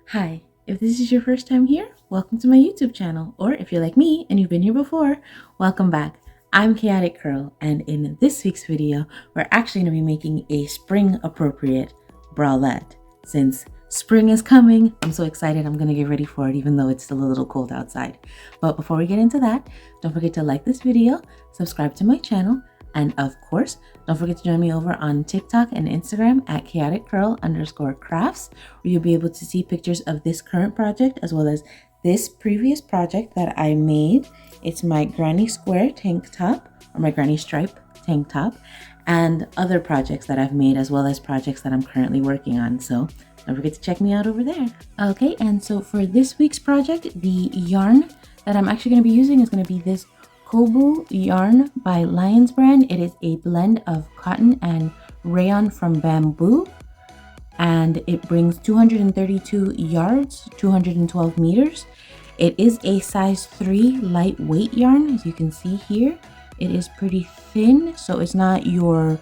Hi, if this is your first time here, welcome to my YouTube channel, or if you're like me and you've been here before, welcome back. I'm Chaotic Curl, and in this week's video, we're actually going to be making a spring appropriate bralette. Since spring is coming, I'm so excited I'm going to get ready for it even though it's still a little cold outside. But before we get into that, don't forget to like this video, subscribe to my channel, and of course, don't forget to join me over on TikTok and Instagram at chaoticcurl_crafts, where you'll be able to see pictures of this current project as well as this previous project that I made. It's my granny square tank top, or my granny stripe tank top, and other projects that I've made as well as projects that I'm currently working on. So don't forget to check me out over there. Okay, and so for this week's project, the yarn that I'm actually going to be using is going to be this Coboo yarn by Lichen brand. It is a blend of cotton and rayon from bamboo, and it brings 232 yards, 212 meters. It is a size 3 lightweight yarn, as you can see here. It is pretty thin, so it's not your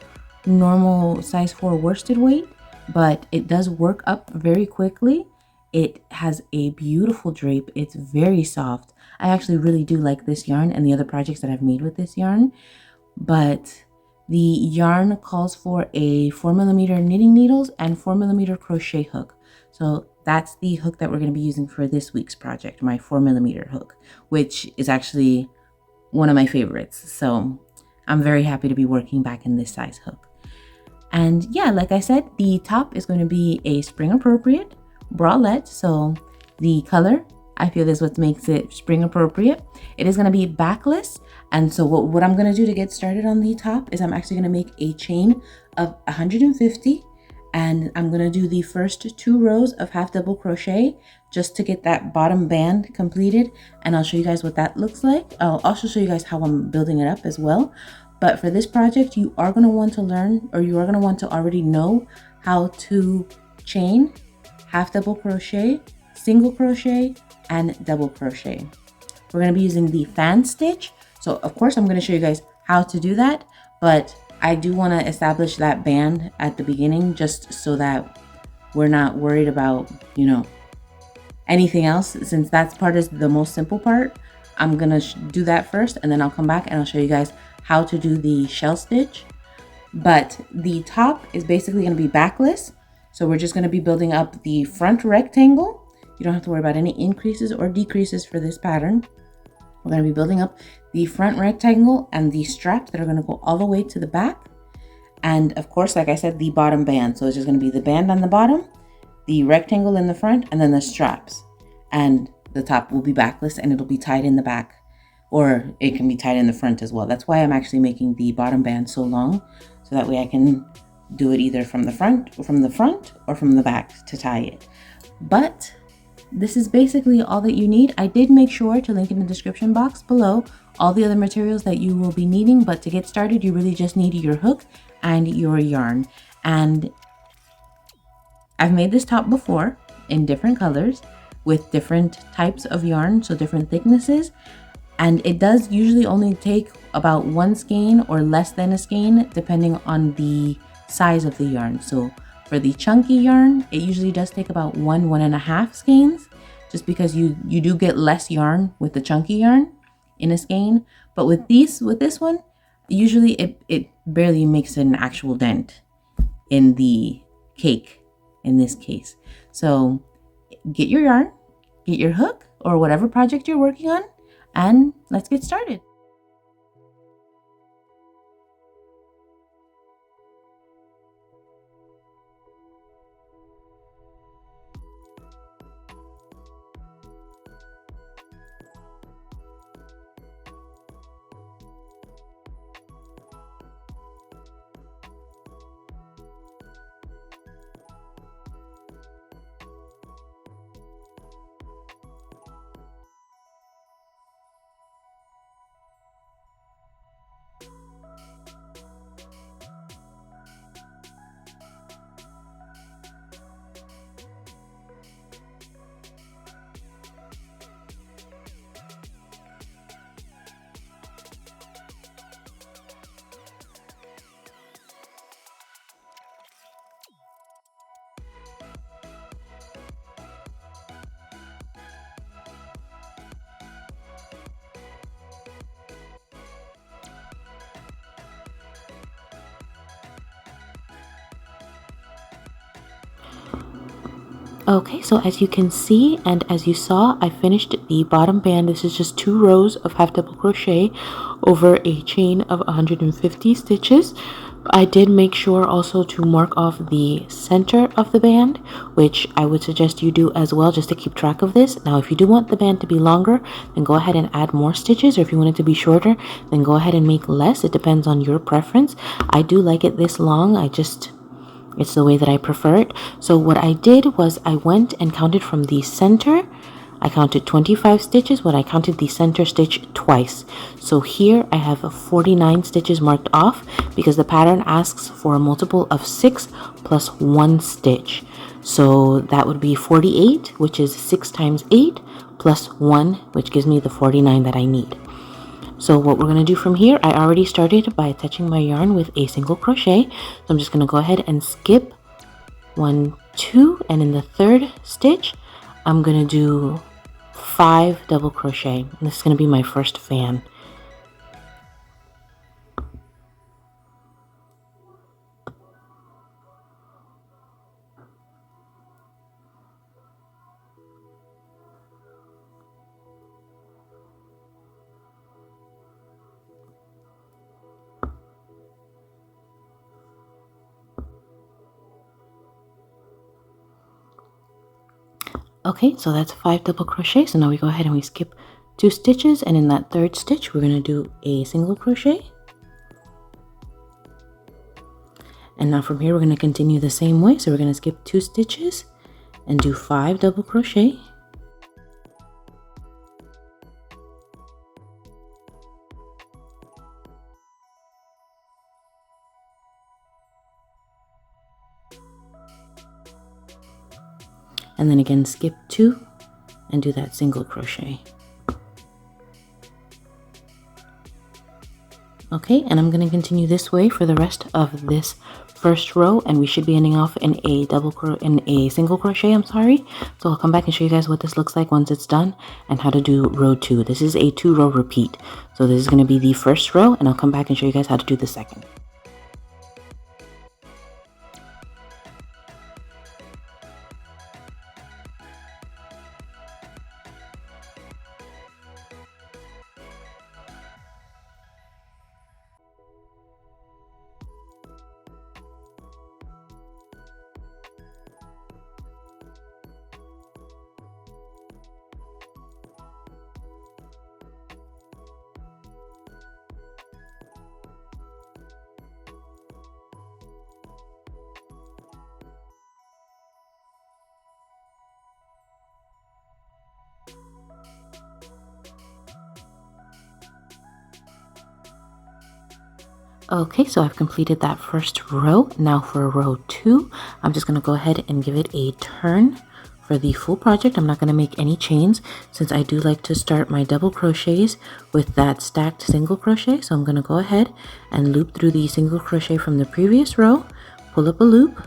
normal size 4 worsted weight, but it does work up very quickly. It has a beautiful drape. It's very soft. I actually really do like this yarn and the other projects that I've made with this yarn, but the yarn calls for a 4mm knitting needles and 4mm crochet hook. So that's the hook that we're going to be using for this week's project, my 4mm hook, which is actually one of my favorites. So I'm very happy to be working back in this size hook. And yeah, like I said, the top is going to be a spring appropriate bralette. So the color, I feel, is what makes it spring appropriate. It is going to be backless. And so what I'm going to do to get started on the top is I'm actually going to make a chain of 150. And I'm going to do the first 2 rows of half double crochet just to get that bottom band completed. And I'll show you guys what that looks like. I'll also show you guys how I'm building it up as well. But for this project, you are going to want to learn, or you are going to want to already know how to chain, half double crochet, single crochet, and double crochet. We're going to be using the fan stitch. So of course, I'm going to show you guys how to do that, but I do want to establish that band at the beginning just so that we're not worried about, anything else, since that's part is the most simple part. I'm going to do that first, and then I'll come back and I'll show you guys how to do the shell stitch. But the top is basically going to be backless. So we're just going to be building up the front rectangle. You don't have to worry about any increases or decreases for this pattern. We're going to be building up the front rectangle and the straps that are going to go all the way to the back. And of course, like I said, the bottom band. So it's just going to be the band on the bottom, the rectangle in the front, and then the straps. And the top will be backless and it'll be tied in the back, or it can be tied in the front as well. That's why I'm actually making the bottom band so long, so that way I can do it either from the front or from the back to tie it. But this is basically all that you need. I did make sure to link in the description box below all the other materials that you will be needing, but to get started, you really just need your hook and your yarn. And I've made this top before in different colors with different types of yarn, so different thicknesses. And it does usually only take about 1 skein or less than a skein, depending on the size of the yarn. So for the chunky yarn, it usually does take about 1.5 skeins, just because you do get less yarn with the chunky yarn in a skein. But with this one, usually it barely makes an actual dent in the cake in this case. So get your yarn, get your hook, or whatever project you're working on, and let's get started. Okay, so as you can see and as you saw, I finished the bottom band. This is just 2 rows of half double crochet over a chain of 150 stitches. I did make sure also to mark off the center of the band, which I would suggest you do as well, just to keep track of this. Now, if you do want the band to be longer, then go ahead and add more stitches, or if you want it to be shorter, then go ahead and make less. It depends on your preference. I do like it this long. It's the way that I prefer it. So what I did was I went and counted from the center. I counted 25 stitches when I counted the center stitch twice. So here I have 49 stitches marked off because the pattern asks for a multiple of 6 plus 1 stitch. So that would be 48, which is 6 times 8 plus 1, which gives me the 49 that I need. So what we're going to do from here, I already started by touching my yarn with a single crochet. So I'm just going to go ahead and skip 1, 2, and in the third stitch, I'm going to do 5 double crochet. And this is going to be my first fan. Okay, so that's 5 double crochet. So now we go ahead and we skip 2 stitches, and in that third stitch we're going to do a single crochet. And now from here we're going to continue the same way. So we're going to skip 2 stitches and do 5 double crochet. And then again skip 2 and do that single crochet. Okay, and I'm going to continue this way for the rest of this first row, and we should be ending off in a single crochet, So I'll come back and show you guys what this looks like once it's done and how to do row 2. This is a 2-row repeat. So this is going to be the first row, and I'll come back and show you guys how to do the second. Okay, so I've completed that first row. Now for row 2, I'm just going to go ahead and give it a turn for the full project. I'm not going to make any chains since I do like to start my double crochets with that stacked single crochet. So I'm going to go ahead and loop through the single crochet from the previous row, pull up a loop,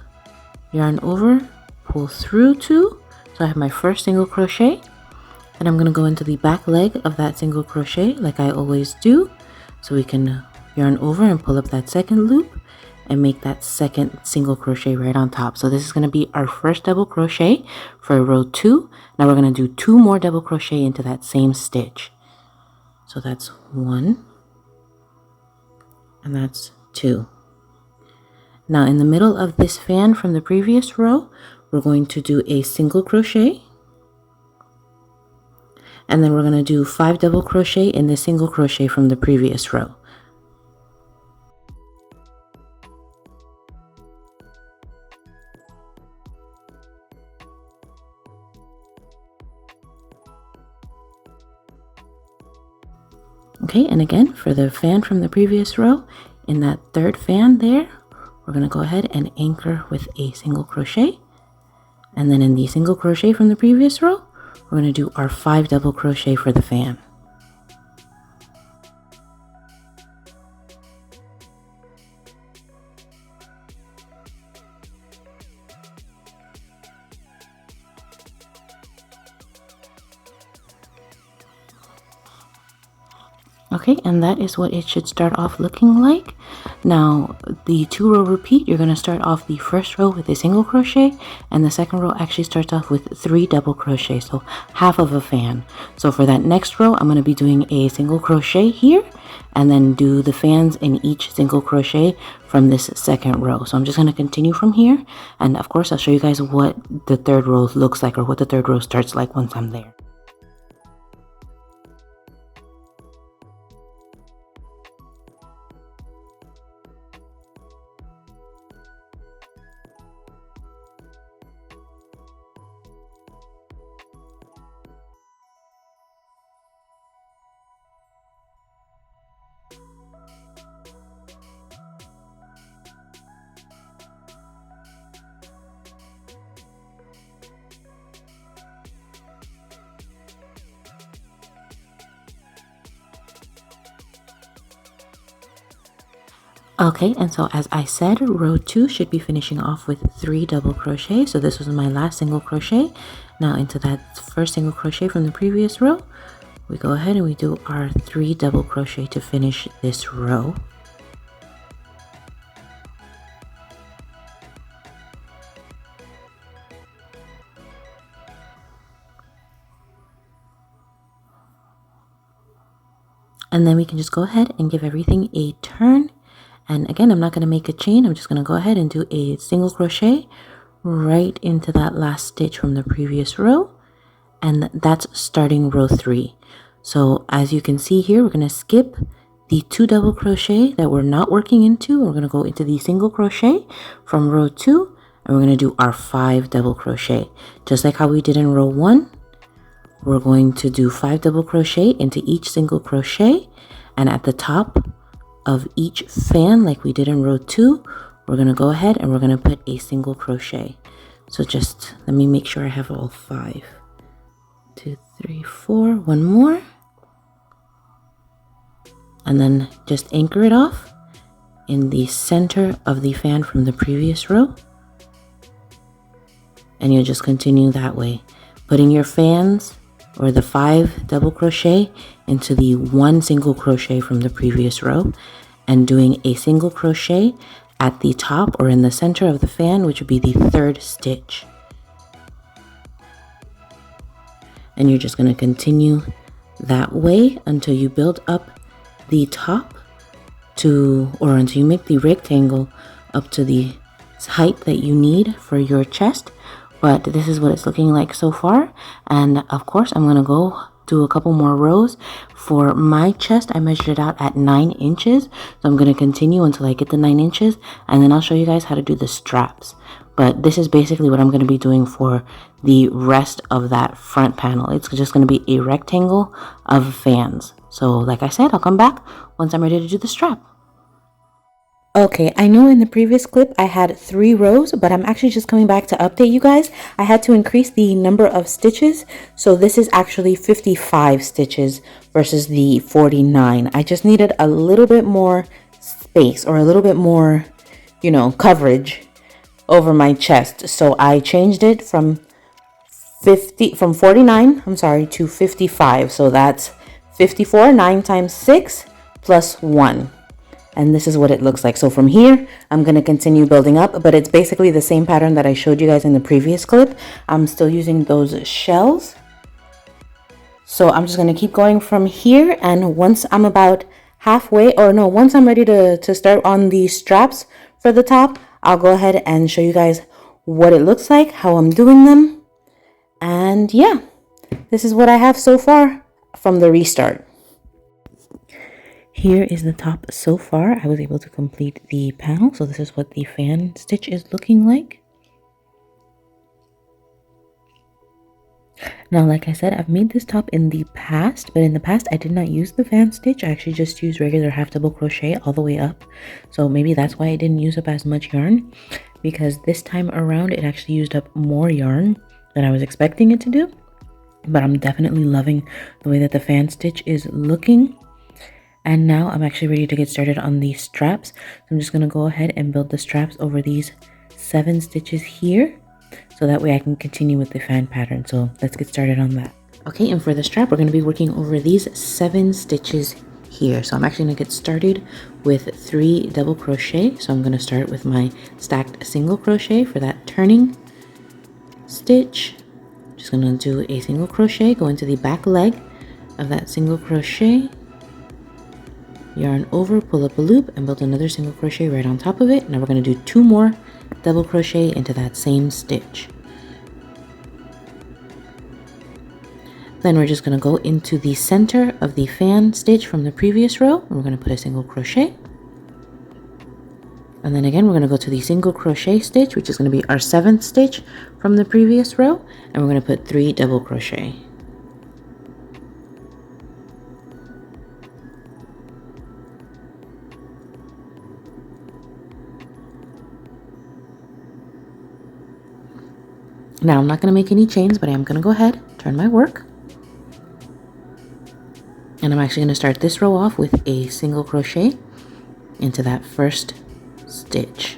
yarn over, pull through 2. So I have my first single crochet, and I'm going to go into the back leg of that single crochet like I always do. So we can yarn over and pull up that second loop and make that second single crochet right on top. So this is going to be our first double crochet for row 2. Now we're going to do 2 more double crochet into that same stitch. So that's 1 and that's 2. Now in the middle of this fan from the previous row, we're going to do a single crochet, and then we're going to do 5 double crochet in the single crochet from the previous row. Okay, and again for the fan from the previous row, in that third fan there, we're going to go ahead and anchor with a single crochet, and then in the single crochet from the previous row, we're going to do our 5 double crochet for the fan. Okay, and that is what it should start off looking like. Now, the 2-row repeat, you're going to start off the first row with a single crochet, and the second row actually starts off with 3 double crochet, so half of a fan. So for that next row, I'm going to be doing a single crochet here, and then do the fans in each single crochet from this second row. So I'm just going to continue from here, and of course I'll show you guys what the third row looks like, or what the third row starts like once I'm there. Okay, and so as I said, row 2 should be finishing off with 3 double crochet. So this was my last single crochet. Now into that first single crochet from the previous row, we go ahead and we do our 3 double crochet to finish this row. And then we can just go ahead and give everything a turn. And again, I'm not going to make a chain. I'm just going to go ahead and do a single crochet right into that last stitch from the previous row. And that's starting row 3. So as you can see here, we're going to skip the 2 double crochet that we're not working into. We're going to go into the single crochet from row 2, and we're going to do our 5 double crochet. Just like how we did in row 1, we're going to do 5 double crochet into each single crochet, and at the top of each fan, like we did in row 2, we're going to go ahead and we're going to put a single crochet. So just let me make sure I have all 5. 2, 3, 4, one more, and then just anchor it off in the center of the fan from the previous row, and you'll just continue that way, putting your fans or the 5 double crochet into the 1 single crochet from the previous row, and doing a single crochet at the top or in the center of the fan, which would be the 3rd stitch. And you're just going to continue that way until you build up the top to, or until you make the rectangle up to the height that you need for your chest. But this is what it's looking like so far. And of course, I'm going to go do a couple more rows. For my chest, I measured it out at 9 inches. So I'm going to continue until I get the 9 inches. And then I'll show you guys how to do the straps. But this is basically what I'm going to be doing for the rest of that front panel. It's just going to be a rectangle of fans. So like I said, I'll come back once I'm ready to do the strap. Okay, I know in the previous clip I had 3 rows, but I'm actually just coming back to update you guys. I had to increase the number of stitches, so this is actually 55 stitches versus the 49. I just needed a little bit more space, or a little bit more, coverage over my chest. So I changed it from 49, to 55. So that's 54, 9 times 6 plus 1. And this is what it looks like. So from here, I'm going to continue building up, but it's basically the same pattern that I showed you guys in the previous clip. I'm still using those shells. So I'm just going to keep going from here. And once I'm about halfway, once I'm ready to start on the straps for the top, I'll go ahead and show you guys what it looks like, how I'm doing them. And yeah, this is what I have so far from the restart. Here is the top so far. I was able to complete the panel. So this is what the fan stitch is looking like. Now, like I said, I've made this top in the past, but in the past I did not use the fan stitch. I actually just used regular half double crochet all the way up. So maybe that's why I didn't use up as much yarn, because this time around it actually used up more yarn than I was expecting it to do. But I'm definitely loving the way that the fan stitch is looking. And now I'm actually ready to get started on these straps. So I'm just going to go ahead and build the straps over these 7 stitches here, so that way I can continue with the fan pattern. So let's get started on that. Okay, and for the strap, we're going to be working over these 7 stitches here. here. So I'm actually going to get started with 3 double crochet. So I'm going to start with my stacked single crochet for that turning stitch. Just going to do a single crochet, go into the back leg of that single crochet, yarn over, pull up a loop, and build another single crochet right on top of it. Now we're going to do 2 more double crochet into that same stitch. Then we're just going to go into the center of the fan stitch from the previous row, and we're going to put a single crochet. And then again, we're going to go to the single crochet stitch, which is going to be our 7th stitch from the previous row, and we're going to put 3 double crochet. Now I'm not going to make any chains, but I am going to go ahead, turn my work. And I'm actually going to start this row off with a single crochet into that first stitch.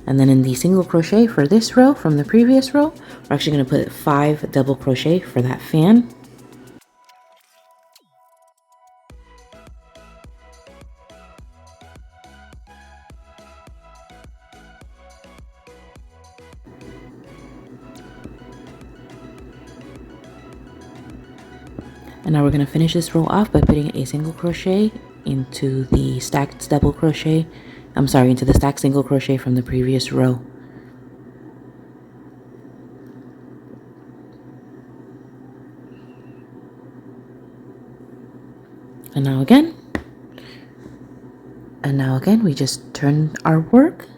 And then in the single crochet for this row from the previous row, we're actually going to put 5 double crochet for that fan. And now we're going to finish this row off by putting a single crochet into the stacked double crochet, into the stacked single crochet from the previous row. And now again, we just turn our work.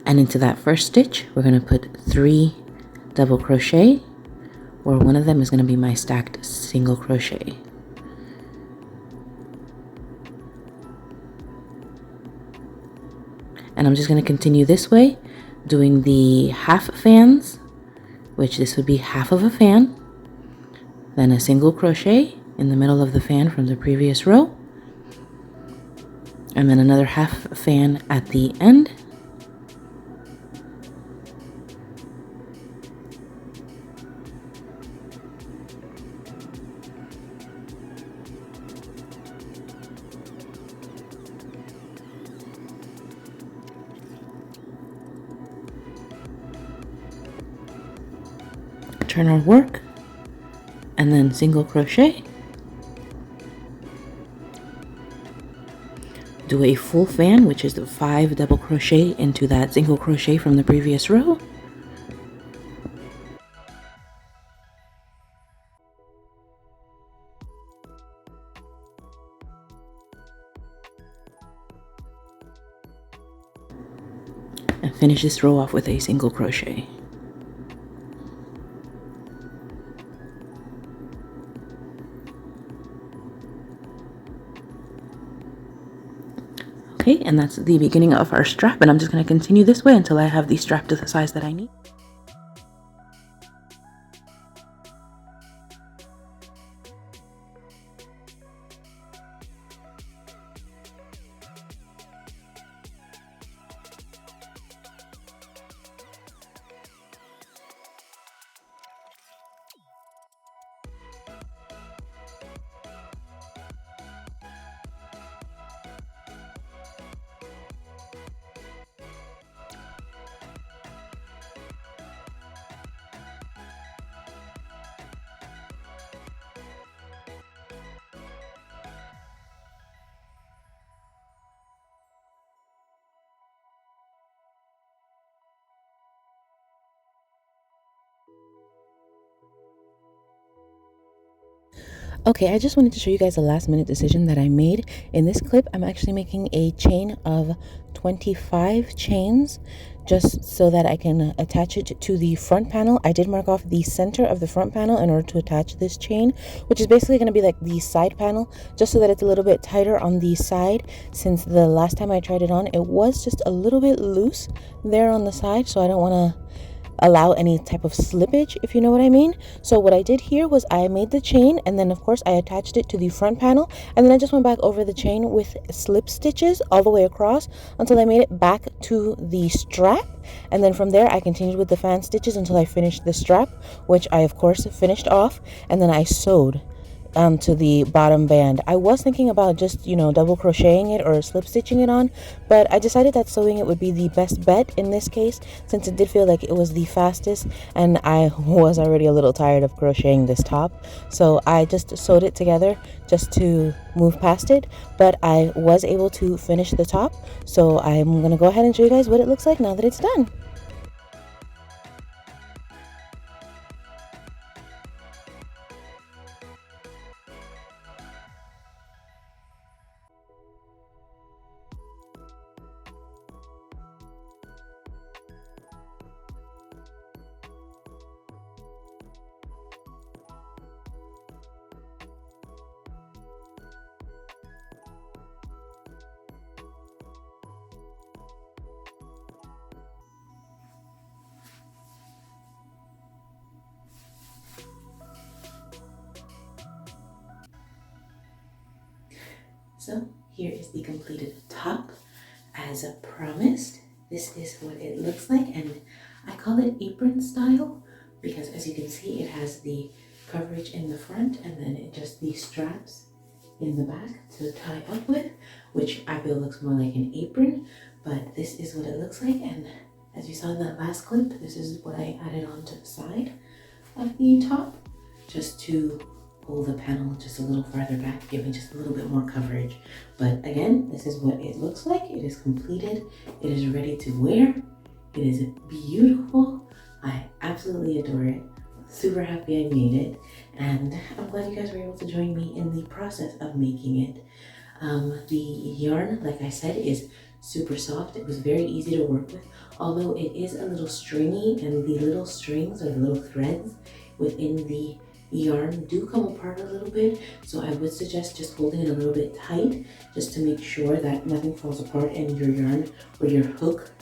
And into that first stitch, we're going to put 3 double crochet, where one of them is going to be my stacked single crochet. And I'm just going to continue this way, doing the half fans, which this would be half of a fan, then a single crochet in the middle of the fan from the previous row, and then another half fan at the end. Turn our work, and then single crochet, do a full fan, which is the 5 double crochet into that single crochet from the previous row, and finish this row off with a single crochet. Okay, and that's the beginning of our strap, and I'm just going to continue this way until I have the strap to the size that I need. Okay, I just wanted to show you guys a last minute decision that I made. In this clip, I'm actually making a chain of 25 chains just so that I can attach it to the front panel. I did mark off the center of the front panel in order to attach this chain, which is basically going to be like the side panel, just so that it's a little bit tighter on the side, since the last time I tried it on, it was just a little bit loose there on the side, so I don't want to allow any type of slippage, if you know what I mean. So what I did here was I made the chain, and then of course I attached it to the front panel, and then I just went back over the chain with slip stitches all the way across until I made it back to the strap. And then from there I continued with the fan stitches until I finished the strap, which I of course finished off, and then I sewed to the bottom band. I was thinking about just, double crocheting it or slip stitching it on, but I decided that sewing it would be the best bet in this case, since it did feel like it was the fastest, and I was already a little tired of crocheting this top. So I just sewed it together just to move past it, but I was able to finish the top. So I'm gonna go ahead and show you guys what it looks like now that it's done. So here is the completed top. As promised, this is what it looks like, and I call it apron style because, as you can see, it has the coverage in the front and then it just the straps in the back to tie up with, which I feel looks more like an apron, but this is what it looks like. And as you saw in that last clip, this is what I added on to the side of the top just to pull the panel just a little farther back, giving just a little bit more coverage. But again, this is what it looks like. It is completed. It is ready to wear. It is beautiful. I absolutely adore it. Super happy I made it, and I'm glad you guys were able to join me in the process of making it. The yarn, like I said, is super soft. It was very easy to work with, although it is a little stringy, and the little strings or the little threads within the yarn do come apart a little bit, so I would suggest just holding it a little bit tight just to make sure that nothing falls apart and your yarn or your hook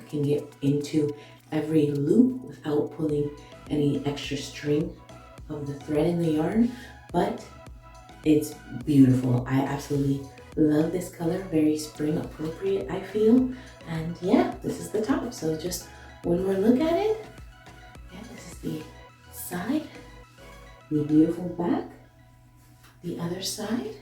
can get into every loop without pulling any extra string of the thread in the yarn. But it's beautiful. I absolutely love this color, very spring appropriate I feel. And yeah, this is the top. So just one more look at it. Yeah, this is the side, the beautiful back, the other side,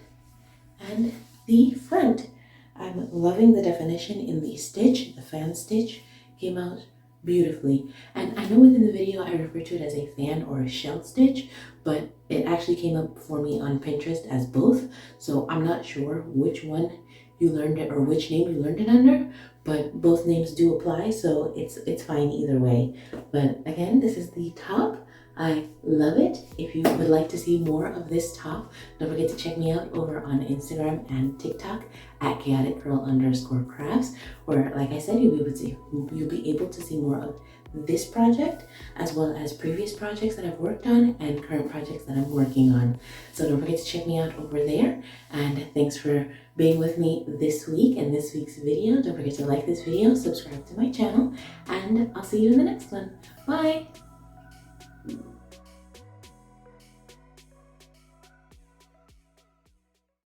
and the front. I'm loving the definition in the stitch. The fan stitch came out beautifully, and I know within the video I refer to it as a fan or a shell stitch, but it actually came up for me on Pinterest as both, so I'm not sure which one you learned it or which name you learned it under, but both names do apply, so it's fine either way. But again, this is the top. I love it. If you would like to see more of this top, don't forget to check me out over on Instagram and TikTok at chaoticgirl_crafts, where, like I said, you'll be able to see more of this project as well as previous projects that I've worked on and current projects that I'm working on. So don't forget to check me out over there, and thanks for being with me this week in this week's video. Don't forget to like this video, subscribe to my channel, and I'll see you in the next one. Bye!